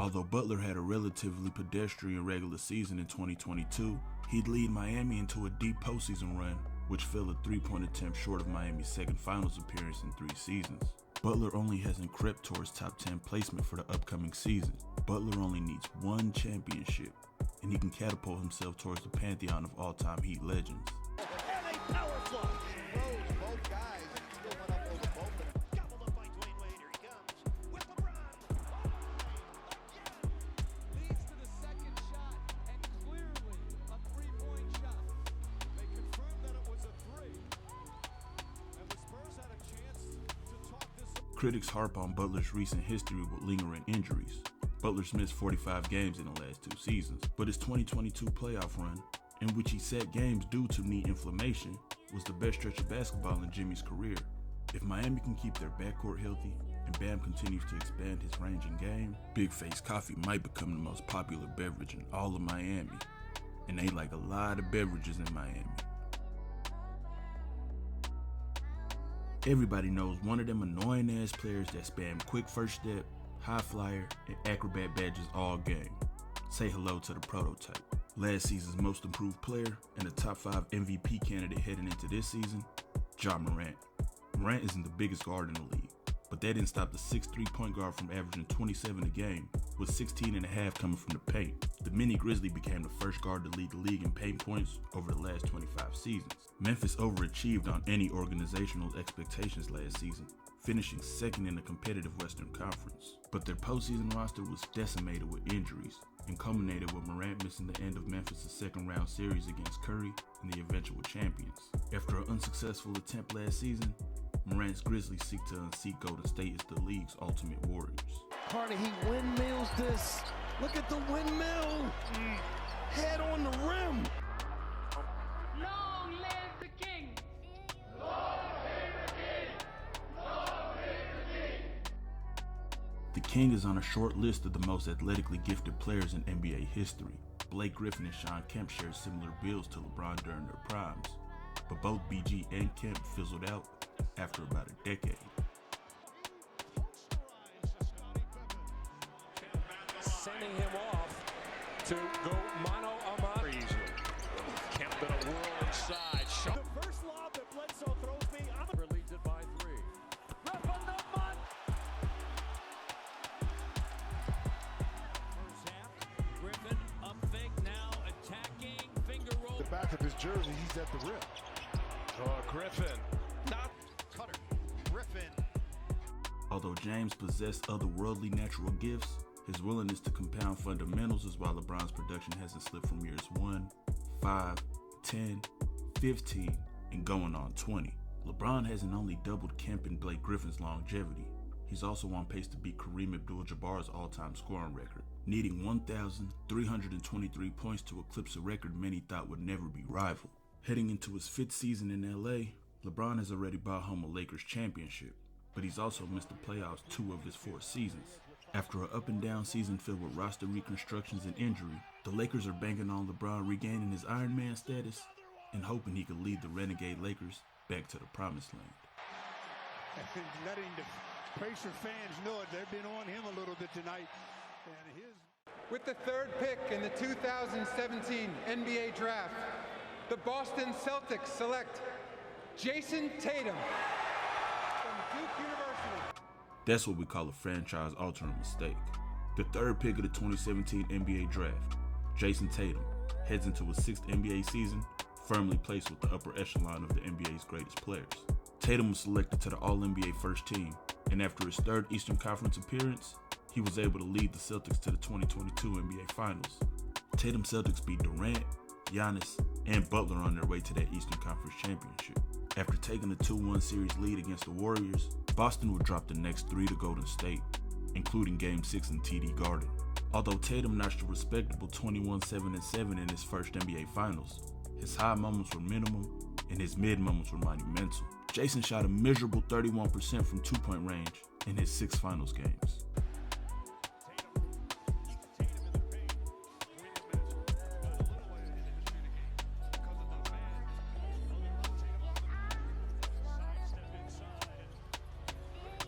Although Butler had a relatively pedestrian regular season in 2022, he'd lead Miami into a deep postseason run, which fell a 3-point attempt short of Miami's second finals appearance in 3 seasons. Butler only hasn't crept towards top 10 placement for the upcoming season. Butler only needs 1 championship, and he can catapult himself towards the pantheon of all-time Heat legends. And a power flush. Rose, both guys still went up over both of them. Gobbled up by Dwayne Wade. Here he comes with LeBron. Leads to the second shot, and clearly a 3-point shot. They confirmed that it was a 3. And the Spurs had a chance to talk this up. Critics harp on Butler's recent history with lingering injuries. Butler's missed 45 games in the last 2 seasons, but his 2022 playoff run, in which he sat games due to knee inflammation, was the best stretch of basketball in Jimmy's career. If Miami can keep their backcourt healthy and Bam continues to expand his range in game, Big Face Coffee might become the most popular beverage in all of Miami. And they like a lot of beverages in Miami. Everybody knows one of them annoying ass players that spam quick first step, high flyer, and acrobat badges all game. Say hello to the prototype. Last season's most improved player and a top 5 MVP candidate heading into this season, Ja Morant. Morant isn't the biggest guard in the league, but that didn't stop the 6'3" point guard from averaging 27 a game, with 16.5 coming from the paint. The mini Grizzly became the first guard to lead the league in paint points over the last 25 seasons. Memphis overachieved on any organizational expectations last season, finishing second in the competitive Western Conference. But their postseason roster was decimated with injuries, and culminated with Morant missing the end of Memphis' second-round series against Curry and the eventual champions. After an unsuccessful attempt last season, Morant's Grizzlies seek to unseat Golden State as the league's ultimate warriors. Carnegie windmills this. Look at the windmill. Head on the rim. Long live the king! The King is on a short list of the most athletically gifted players in NBA history. Blake Griffin and Shawn Kemp shared similar builds to LeBron during their primes, but both BG and Kemp fizzled out after about a decade. Sending him off to go mano a mano. Easily. Kemp in a whirl inside. Shot. The first lob that Bledsoe throws me. Leads it by 3. Rep on the butt! First half. Griffin up fake now, attacking, finger roll. The back of his jersey, he's at the rim. Oh, Griffin. Not Cutter. Griffin. Although James possessed otherworldly natural gifts, his willingness to compound fundamentals is why LeBron's production hasn't slipped from years 1, 5, 10, 15, and going on 20. LeBron hasn't only doubled Kemp and Blake Griffin's longevity, he's also on pace to beat Kareem Abdul-Jabbar's all-time scoring record, needing 1,323 points to eclipse a record many thought would never be rivaled. Heading into his 5th season in LA, LeBron has already brought home a Lakers championship, but he's also missed the playoffs 2 of his 4 seasons. After an up-and-down season filled with roster reconstructions and injury, the Lakers are banking on LeBron regaining his Iron Man status and hoping he could lead the renegade Lakers back to the promised land. and letting the Pacer fans know it. They've been on him a little bit tonight. And his With the 3rd pick in the 2017 NBA Draft, the Boston Celtics select Jason Tatum from Duke University. That's what we call a franchise-altering mistake. The 3rd pick of the 2017 NBA Draft, Jason Tatum, heads into his 6th NBA season, firmly placed with the upper echelon of the NBA's greatest players. Tatum was selected to the All-NBA First Team, and after his 3rd Eastern Conference appearance, he was able to lead the Celtics to the 2022 NBA Finals. Tatum Celtics beat Durant, Giannis, and Butler on their way to that Eastern Conference Championship. After taking a 2-1 series lead against the Warriors, Boston would drop the next 3 to Golden State, including Game 6 in TD Garden. Although Tatum notched a respectable 21-7-7 in his first NBA Finals, his high moments were minimum and his mid moments were monumental. Jason shot a miserable 31% from 2-point range in his 6 Finals games.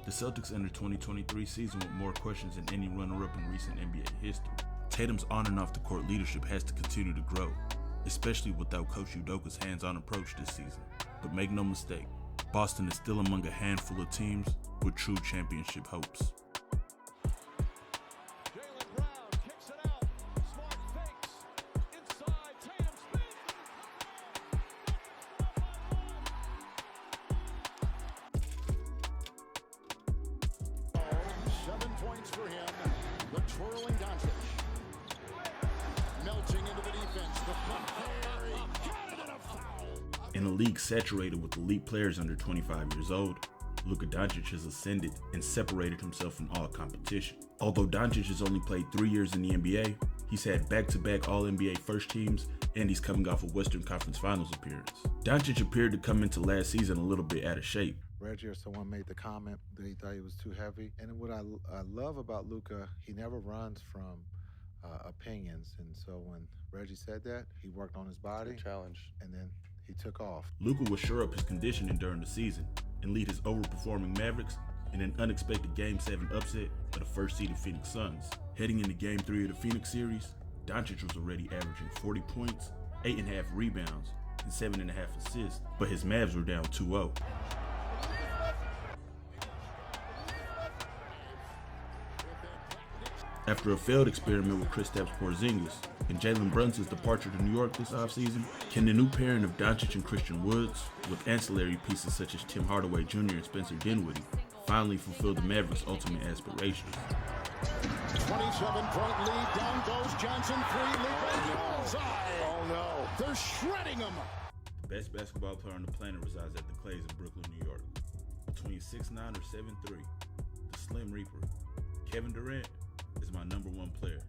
The Celtics enter 2023 season with more questions than any runner-up in recent NBA history. Tatum's on and off the court leadership has to continue to grow, especially without Coach Udoka's hands-on approach this season. But make no mistake, Boston is still among a handful of teams with true championship hopes. Jaylen Brown kicks it out. Smart fakes. Inside. Tatum spins. 7 points for him. The twirling Doncic. Melting into the defense. The front there. He got it and a foul. In a league saturated with elite players under 25 years old, Luka Doncic has ascended and separated himself from all competition. Although Doncic has only played 3 years in the NBA, he's had back-to-back All-NBA first teams, and he's coming off a Western Conference Finals appearance. Doncic appeared to come into last season a little bit out of shape. Reggie or someone made the comment that he thought he was too heavy. And what I love about Luka, he never runs from opinions. And so when Reggie said that, he worked on his body. Challenge. And then he took off. Luka will shore up his conditioning during the season and lead his overperforming Mavericks in an unexpected Game 7 upset of the first-seeded Phoenix Suns. Heading into Game 3 of the Phoenix series, Doncic was already averaging 40 points, 8.5 rebounds, and 7.5 assists, but his Mavs were down 2-0. After a failed experiment with Kristaps Porzingis and Jalen Brunson's departure to New York this offseason, can the new pairing of Doncic and Christian Woods, with ancillary pieces such as Tim Hardaway Jr. and Spencer Dinwiddie, finally fulfill the Mavericks' ultimate aspirations? 27-point lead. Down goes Johnson. 3. Luka. Bullseye. Oh no. They're shredding him. The best basketball player on the planet resides at the Clays in Brooklyn, New York. Between 6'9" or 7'3", the Slim Reaper, Kevin Durant, is my number one player.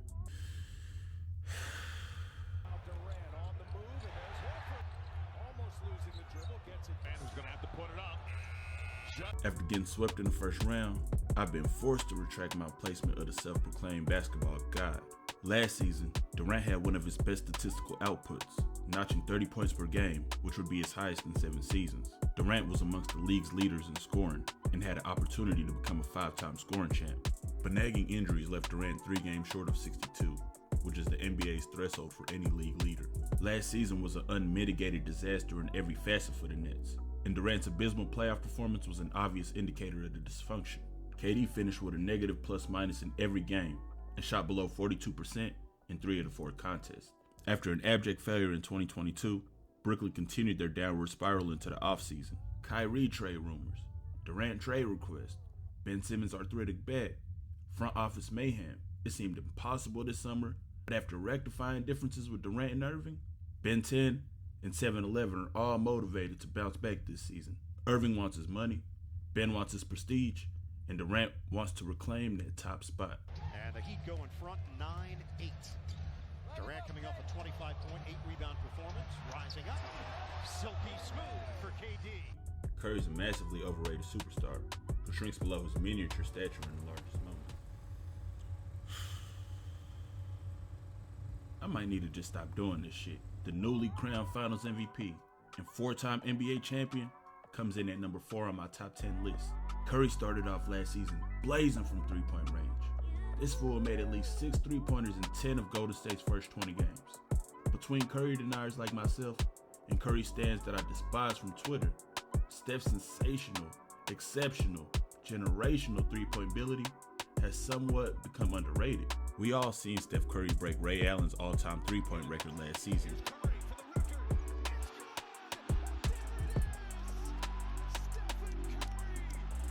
Durant on the move, and there's Horford. Almost losing the dribble. Gets it. And who's going to have to put it up. After getting swept in the first round, I've been forced to retract my placement of the self-proclaimed basketball god. Last season, Durant had one of his best statistical outputs, notching 30 points per game, which would be his highest in 7 seasons. Durant was amongst the league's leaders in scoring and had an opportunity to become a 5-time scoring champ. But nagging injuries left Durant 3 games short of 62, which is the NBA's threshold for any league leader. Last season was an unmitigated disaster in every facet for the Nets, and Durant's abysmal playoff performance was an obvious indicator of the dysfunction. KD finished with a negative plus-minus in every game and shot below 42% in 3 of the 4 contests. After an abject failure in 2022, Brooklyn continued their downward spiral into the offseason. Kyrie trade rumors, Durant trade request, Ben Simmons' arthritic back, front office mayhem. It seemed impossible this summer, but after rectifying differences with Durant and Irving, Ben 10 and 7-Eleven are all motivated to bounce back this season. Irving wants his money, Ben wants his prestige, and Durant wants to reclaim that top spot. And the Heat go in front 9-8. Durant coming off a 25-point, 8-rebound performance, rising up. Silky smooth for KD. Curry's a massively overrated superstar who shrinks below his miniature stature in the largest moment. I might need to just stop doing this shit. The newly crowned Finals MVP and 4-time NBA champion comes in at number 4 on my top 10 list. Curry started off last season blazing from 3-point range. This fool made at least 6 3-pointers in 10 of Golden State's first 20 games. Between Curry deniers like myself and Curry stands that I despise from Twitter, Steph's sensational, exceptional, generational 3-point ability has somewhat become underrated. We all seen Steph Curry break Ray Allen's all-time 3-point record last season.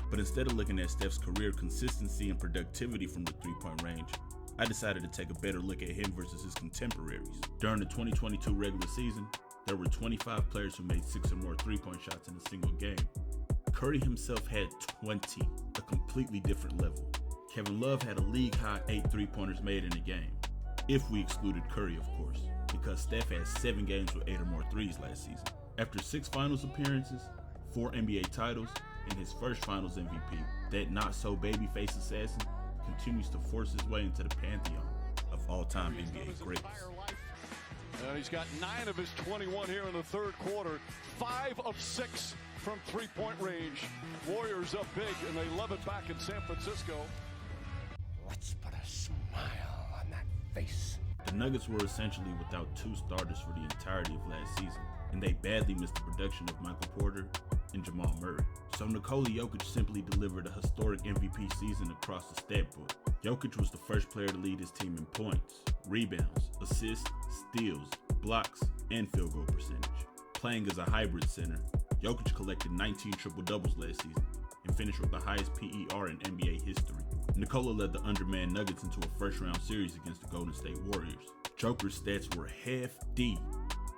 But instead of looking at Steph's career consistency and productivity from the 3-point range, I decided to take a better look at him versus his contemporaries. During the 2022 regular season, there were 25 players who made 6 or more 3-point shots in a single game. Curry himself had 20, a completely different level. Kevin Love had a league-high 8 3-pointers made in a game, if we excluded Curry, of course, because Steph had 7 games with 8 or more threes last season. After 6 finals appearances, 4 NBA titles, and his first finals MVP, that not-so-babyface assassin continues to force his way into the pantheon of all-time NBA greats. And he's got 9 of his 21 here in the third quarter, 5 of 6 from three-point range. Warriors up big, and they love it back in San Francisco. Let's put a smile on that face. The Nuggets were essentially without two starters for the entirety of last season, and they badly missed the production of Michael Porter and Jamal Murray. So Nikola Jokic simply delivered a historic MVP season across the stat book. Jokic was the first player to lead his team in points, rebounds, assists, steals, blocks, and field goal percentage. Playing as a hybrid center, Jokic collected 19 triple-doubles last season and finished with the highest PER in NBA history. Nikola led the undermanned Nuggets into a first-round series against the Golden State Warriors. Joker's stats were hefty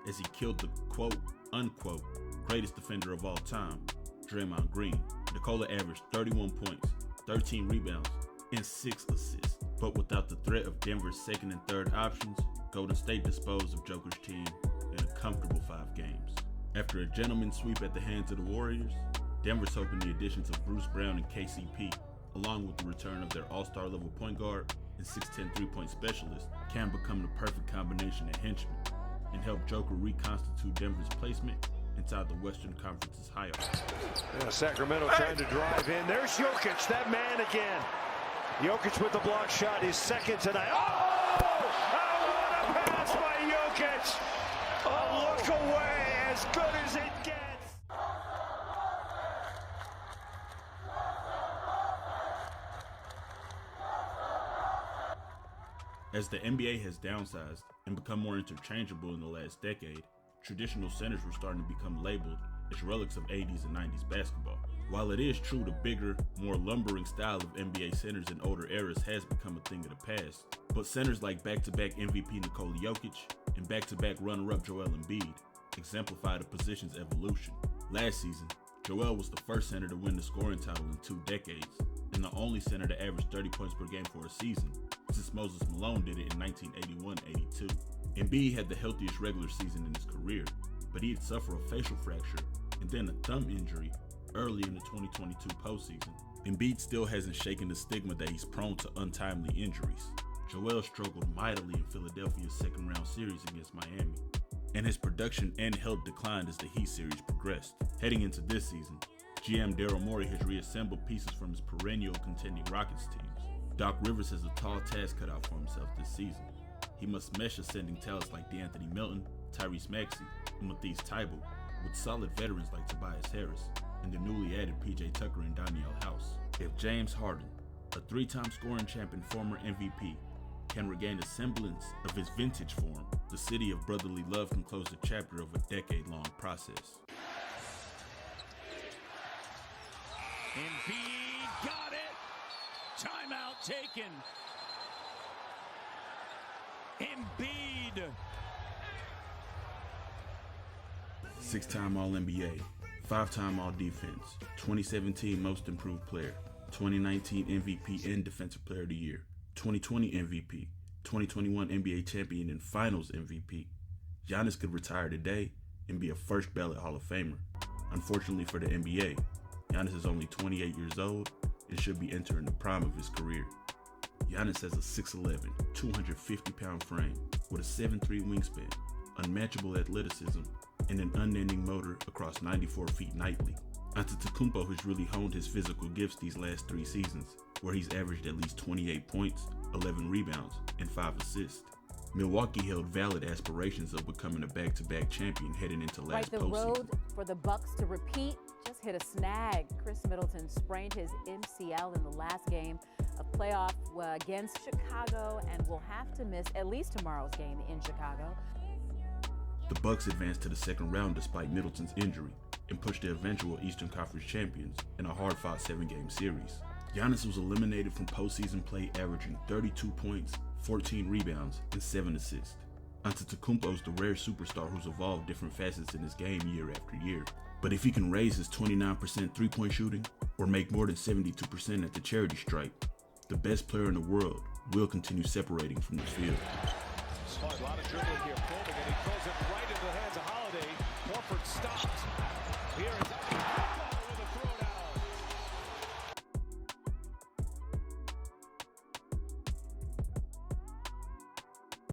as he killed the quote-unquote greatest defender of all time, Draymond Green. Nikola averaged 31 points, 13 rebounds, and 6 assists. But without the threat of Denver's second and third options, Golden State disposed of Joker's team in a comfortable 5 games. After a gentleman's sweep at the hands of the Warriors, Denver's hoping the additions of Bruce Brown and KCP, along with the return of their all-star level point guard and 6'10" three-point specialist, can become the perfect combination of henchmen and help Joker reconstitute Denver's placement inside the Western Conference's hierarchy. Yeah, Sacramento trying to drive in. There's Jokic, that man again. Jokic with the block shot, his second tonight. Oh, what a pass by Jokic! A look away, as good as it gets. As the NBA has downsized and become more interchangeable in the last decade, traditional centers were starting to become labeled as relics of 80s and 90s basketball. While it is true the bigger, more lumbering style of NBA centers in older eras has become a thing of the past, but centers like back-to-back MVP Nikola Jokic and back-to-back runner-up Joel Embiid exemplify the position's evolution. Last season, Joel was the first center to win the scoring title in 2 decades, and the only center to average 30 points per game for a season, since Moses Malone did it in 1981-82. Embiid had the healthiest regular season in his career, but he had suffered a facial fracture and then a thumb injury early in the 2022 postseason. Embiid still hasn't shaken the stigma that he's prone to untimely injuries. Joel struggled mightily in Philadelphia's second-round series against Miami, and his production and health declined as the Heat series progressed. Heading into this season, GM Daryl Morey has reassembled pieces from his perennial contending Rockets teams. Doc Rivers has a tall task cut out for himself this season. He must mesh ascending talents like DeAnthony Melton, Tyrese Maxey, and Matisse Thybulle with solid veterans like Tobias Harris and the newly added PJ Tucker and Danielle House. If James Harden, a 3-time scoring champion former MVP, can regain a semblance of his vintage form, the city of brotherly love can close the chapter of a decade-long process. Embiid got it. Timeout taken. Embiid. 6-time All-NBA, 5-time All-Defense, 2017 Most Improved Player, 2019 MVP and Defensive Player of the Year, 2020 MVP, 2021 NBA Champion and Finals MVP. Giannis could retire today and be a first-ballot Hall of Famer. Unfortunately for the NBA, Giannis is only 28 years old and should be entering the prime of his career. Giannis has a 6'11", 250-pound frame with a 7'3" wingspan, unmatchable athleticism, and an unending motor across 94 feet nightly. Antetokounmpo has really honed his physical gifts these last 3 seasons, where he's averaged at least 28 points, 11 rebounds, and 5 assists. Milwaukee held valid aspirations of becoming a back-to-back champion heading into last postseason. The road for the Bucks to repeat just hit a snag. Chris Middleton sprained his MCL in the last game of playoff against Chicago and will have to miss at least tomorrow's game in Chicago. The Bucks advanced to the second round despite Middleton's injury and pushed the eventual Eastern Conference champions in a hard-fought 7-game series. Giannis was eliminated from postseason play averaging 32 points, 14 rebounds, and 7 assists. Antetokounmpo is the rare superstar who's evolved different facets in his game year after year. But if he can raise his 29% three-point shooting or make more than 72% at the charity stripe, the best player in the world will continue separating from this field. A lot of dribbling here, Coleman, and he throws it right into the hands of Holiday. Horford stops. Here is